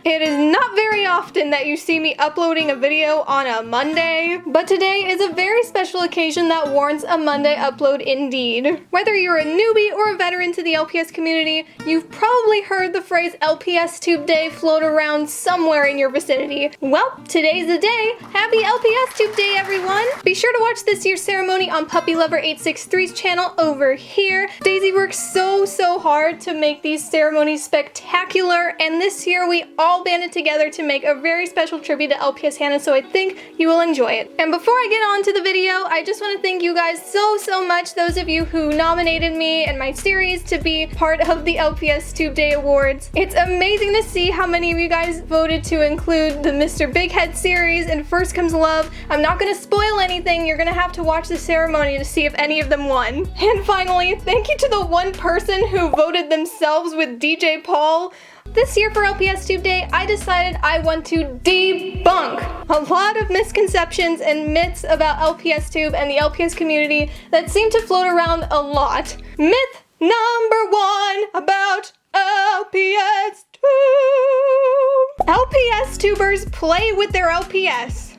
It is not very often that you see me uploading a video on a Monday, but today is a very special occasion that warrants a Monday upload indeed. Whether you're a newbie or a veteran to the LPS community, you've probably heard the phrase LPSTube Day float around somewhere in your vicinity. Well, today's the day. Happy LPSTube Day, everyone! Be sure to watch this year's ceremony on Puppy Lover 863's channel over here. Daisy works so hard to make these ceremonies spectacular, and this year we all banded together to make a very special tribute to LPS Hannah, so I think you will enjoy it. And before I get on to the video, I just want to thank you guys so much, those of you who nominated me and my series to be part of the LPSTube Day Awards. It's amazing to see how many of you guys voted to include the Mr. Big Head series and First Comes Love. I'm not going to spoil anything, you're going to have to watch the ceremony to see if any of them won. And finally, thank you to the one person who voted themselves with DJ Paul. This year for LPSTube Day, I decided I want to debunk a lot of misconceptions and myths about LPSTube and the LPS community that seem to float around a lot. Myth number 1 about LPSTube. LPSTubers play with their LPS.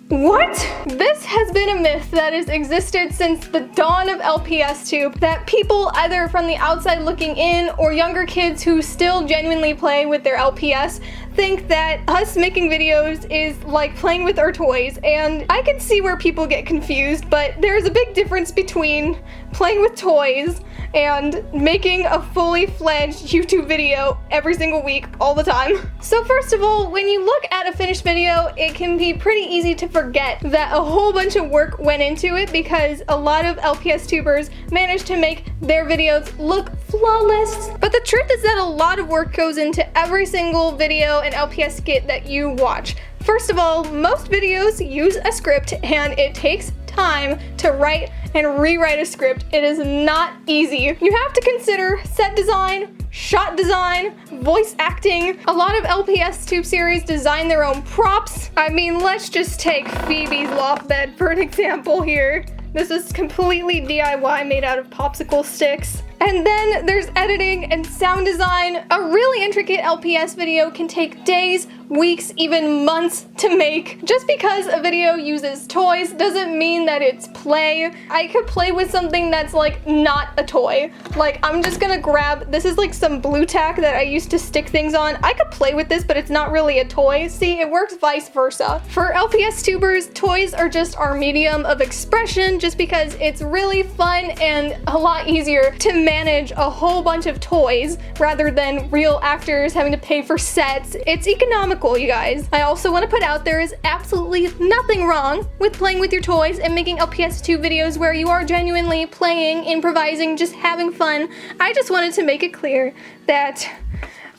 What? This has been a myth that has existed since the dawn of LPSTube, that people either from the outside looking in or younger kids who still genuinely play with their LPS think that us making videos is like playing with our toys, and I can see where people get confused, but there's a big difference between playing with toys and making a fully fledged YouTube video every single week, all the time. So first of all, when you look at a finished video, it can be pretty easy to forget that a whole bunch of work went into it, because a lot of LPS tubers managed to make their videos look flawless. But the truth is that a lot of work goes into every single video and LPS skit that you watch. First of all, most videos use a script, and it takes time to write and rewrite a script. It is not easy. You have to consider set design, shot design, voice acting. A lot of LPSTube series design their own props. I mean, let's just take Phoebe's loft bed for an example here. This is completely DIY, made out of popsicle sticks. And then there's editing and sound design. A really intricate LPS video can take days, weeks, even months to make. Just because a video uses toys doesn't mean that it's play. I could play with something that's like not a toy. Like, I'm just gonna grab, this is like some blue tack that I used to stick things on. I could play with this, but it's not really a toy. See, it works vice versa. For LPS tubers, toys are just our medium of expression, just because it's really fun and a lot easier to manage a whole bunch of toys rather than real actors having to pay for sets. It's economical, you guys. I also want to put out there is absolutely nothing wrong with playing with your toys and making LPS2 videos where you are genuinely playing, improvising, just having fun. I just wanted to make it clear that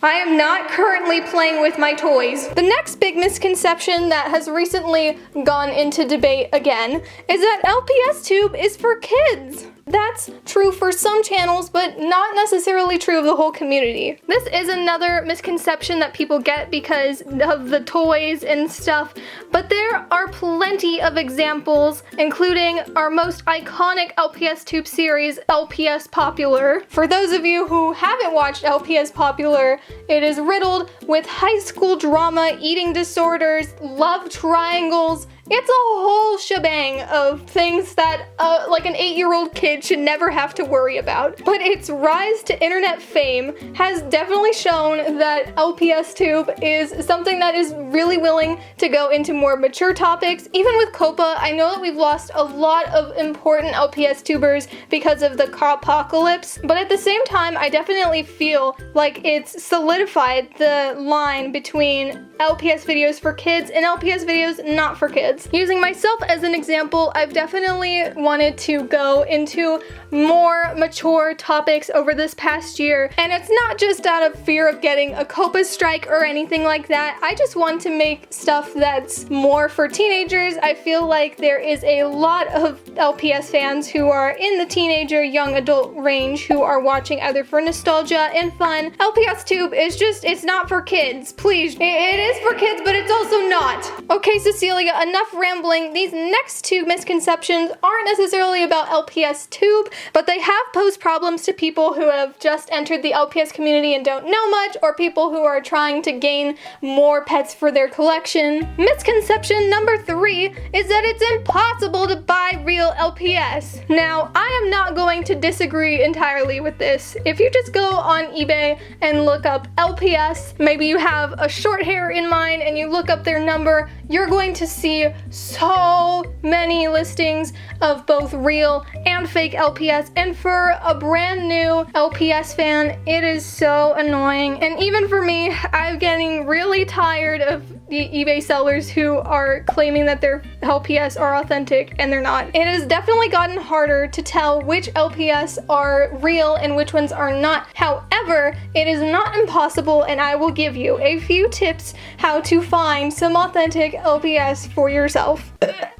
I am not currently playing with my toys. The next big misconception that has recently gone into debate again is that LPSTube is for kids. That's true for some channels, but not necessarily true of the whole community. This is another misconception that people get because of the toys and stuff, but there are plenty of examples, including our most iconic LPSTube series, LPS Popular. For those of you who haven't watched LPS Popular, it is riddled with high school drama, eating disorders, love triangles. It's a whole shebang of things that like an 8-year-old kid should never have to worry about. But its rise to internet fame has definitely shown that LPSTube is something that is really willing to go into more mature topics. Even with COPA, I know that we've lost a lot of important LPS tubers because of the apocalypse, but at the same time, I definitely feel like it's solidified the line between LPS videos for kids and LPS videos not for kids. Using myself as an example, I've definitely wanted to go into more mature topics over this past year, and it's not just out of fear of getting a COPA strike or anything like that. I just want to make stuff that's more for teenagers. I feel like there is a lot of LPS fans who are in the teenager, young adult range who are watching either for nostalgia and fun. LPSTube is just, it's not for kids. Please, it is for kids, but it's also not. Okay, Cecilia, enough enough rambling. These next two misconceptions aren't necessarily about LPSTube, but they have posed problems to people who have just entered the LPS community and don't know much, or people who are trying to gain more pets for their collection. Misconception number 3 is that it's impossible to buy real LPS. Now, I am not going to disagree entirely with this. If you just go on eBay and look up LPS, maybe you have a short hair in mind and you look up their number, you're going to see so many listings of both real and fake LPS, and for a brand new LPS fan, it is so annoying. And even for me, I'm getting really tired of the eBay sellers who are claiming that their LPS are authentic and they're not. It has definitely gotten harder to tell which LPS are real and which ones are not. However, it is not impossible, and I will give you a few tips how to find some authentic LPS for yourself.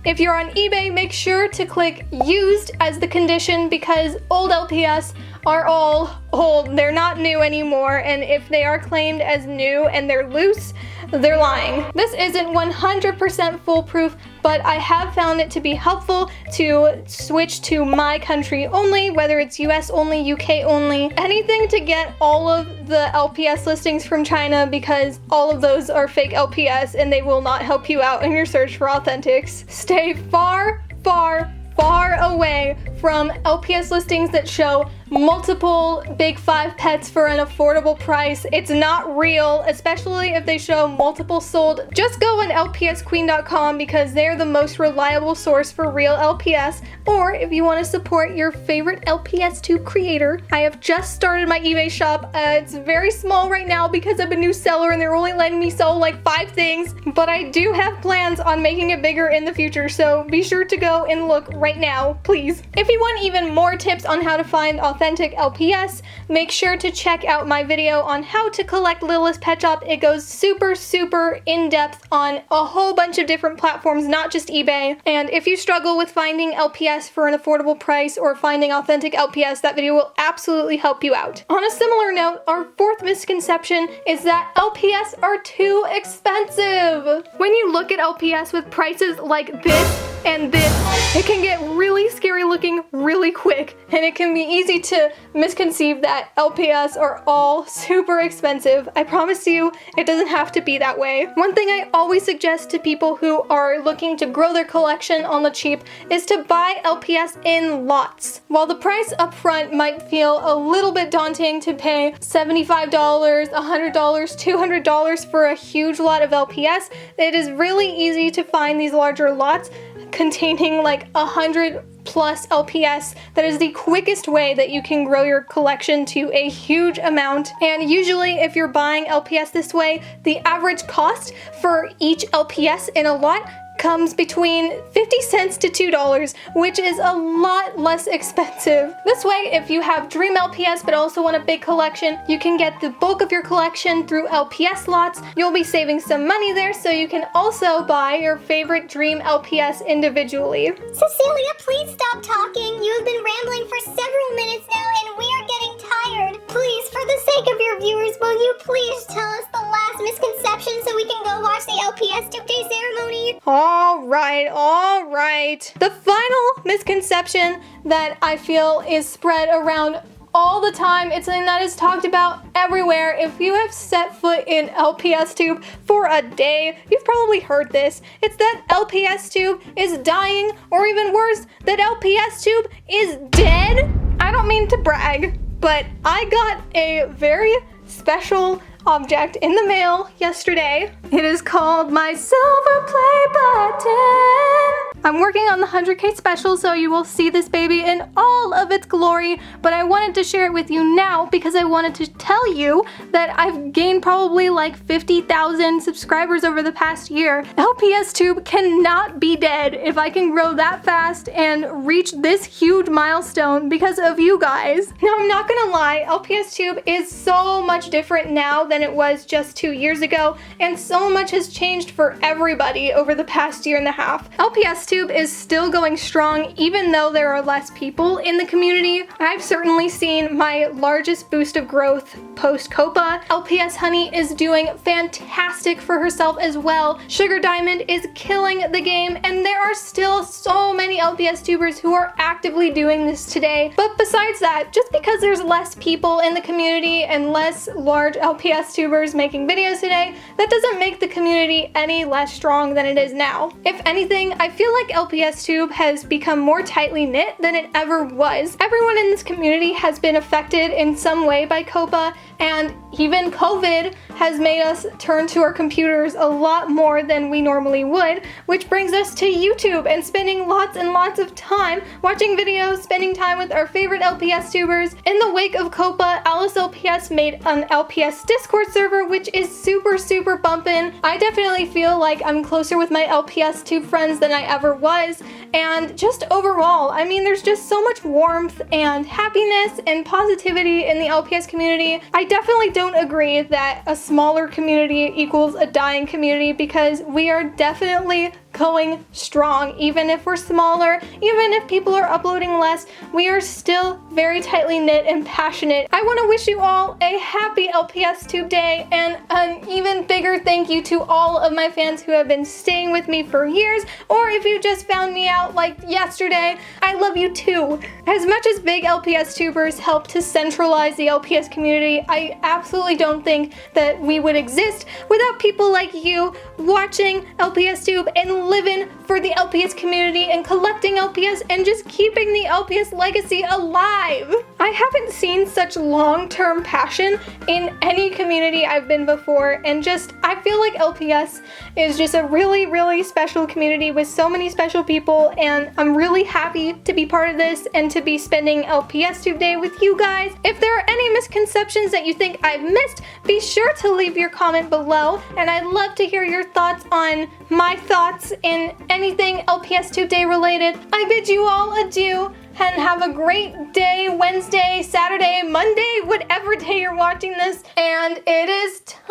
If you're on eBay, make sure to click used as the condition, because old LPS are all old. They're not new anymore, and if they are claimed as new and they're loose, they're lying. This isn't 100% foolproof, but I have found it to be helpful to switch to my country only, whether it's US only, UK only, anything to get all of the LPS listings from China, because all of those are fake LPS and they will not help you out in your search for authentics. Stay far, far, far away from LPS listings that show multiple big 5 pets for an affordable price. It's not real, especially if they show multiple sold. Just go on lpsqueen.com because they're the most reliable source for real LPS. Or if you want to support your favorite LPSTube creator, I have just started my eBay shop. It's very small right now because I'm a new seller and they're only letting me sell like 5 things, but I do have plans on making it bigger in the future, so be sure to go and look right now, please. If you want even more tips on how to find authentic LPS, make sure to check out my video on how to collect Littlest Pet Shop. It goes super in-depth on a whole bunch of different platforms, not just eBay. And if you struggle with finding LPS for an affordable price or finding authentic LPS, that video will absolutely help you out. On a similar note, our 4th misconception is that LPS are too expensive. When you look at LPS with prices like this and this, it can get really scary looking really quick, and it can be easy to misconceive that LPS are all super expensive. I promise you, it doesn't have to be that way. One thing I always suggest to people who are looking to grow their collection on the cheap is to buy LPS in lots. While the price up front might feel a little bit daunting to pay $75, $100, $200 for a huge lot of LPS, it is really easy to find these larger lots containing like 100 plus LPS. That is the quickest way that you can grow your collection to a huge amount. And usually if you're buying LPS this way, the average cost for each LPS in a lot comes between 50 cents to $2, which is a lot less expensive. This way, if you have dream LPS but also want a big collection, you can get the bulk of your collection through LPS lots. You'll be saving some money there, so you can also buy your favorite dream LPS individually. Cecilia, please stop talking. You have been rambling for several minutes now and we are getting tired. Please, for the sake of your viewers, will you please tell us the last misconception so we can go watch the LPSTube Day ceremony? All right. The final misconception that I feel is spread around all the time, it's something that is talked about everywhere. If you have set foot in LPSTube for a day, you've probably heard this. It's that LPSTube is dying, or even worse, that LPSTube is dead. I don't mean to brag, but I got a very special object in the mail yesterday. It is called my silver play button. I'm working on the 100K special, so you will see this baby in all of its glory, but I wanted to share it with you now because I wanted to tell you that I've gained probably like 50,000 subscribers over the past year. LPSTube cannot be dead if I can grow that fast and reach this huge milestone because of you guys. Now, I'm not gonna lie, LPSTube is so much different now than it was just 2 years ago, and so much has changed for everybody over the past year and a half. LPSTube LPSTube is still going strong even though there are less people in the community. I've certainly seen my largest boost of growth post-Copa. LPS Honey is doing fantastic for herself as well. Sugar Diamond is killing the game, and there are still so many LPS tubers who are actively doing this today. But besides that, just because there's less people in the community and less large LPS tubers making videos today, that doesn't make the community any less strong than it is now. If anything, I feel like LPSTube has become more tightly knit than it ever was. Everyone in this community has been affected in some way by Copa, and even COVID has made us turn to our computers a lot more than we normally would, which brings us to YouTube and spending lots and lots of time watching videos, spending time with our favorite LPS tubers. In the wake of Copa, Alice LPS made an LPS Discord server, which is super bumpin'. I definitely feel like I'm closer with my LPS tube friends than I ever was, and just overall, I mean, there's just so much warmth and happiness and positivity in the LPS community. I definitely don't agree that a smaller community equals a dying community, because we are definitely going strong. Even if we're smaller, even if people are uploading less, we are still very tightly knit and passionate. I want to wish you all a happy LPSTube day, and an even bigger thank you to all of my fans who have been staying with me for years, or if you just found me out like yesterday, I love you too. As much as big LPS tubers help to centralize the LPS community, I absolutely don't think that we would exist without people like you watching LPSTube and living for the LPS community and collecting LPS and just keeping the LPS legacy alive. I haven't seen such long-term passion in any community I've been before, and just I feel like LPS is just a really special community with so many special people, and I'm really happy to be part of this and to be spending LPSTube Day with you guys. If there are any misconceptions that you think I've missed, be sure to leave your comment below, and I'd love to hear your thoughts on my thoughts in anything LPSTube Day related. I bid you all adieu and have a great day, Wednesday, Saturday, Monday, whatever day you're watching this. And it is time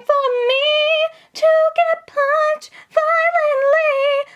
for me to get punched violently.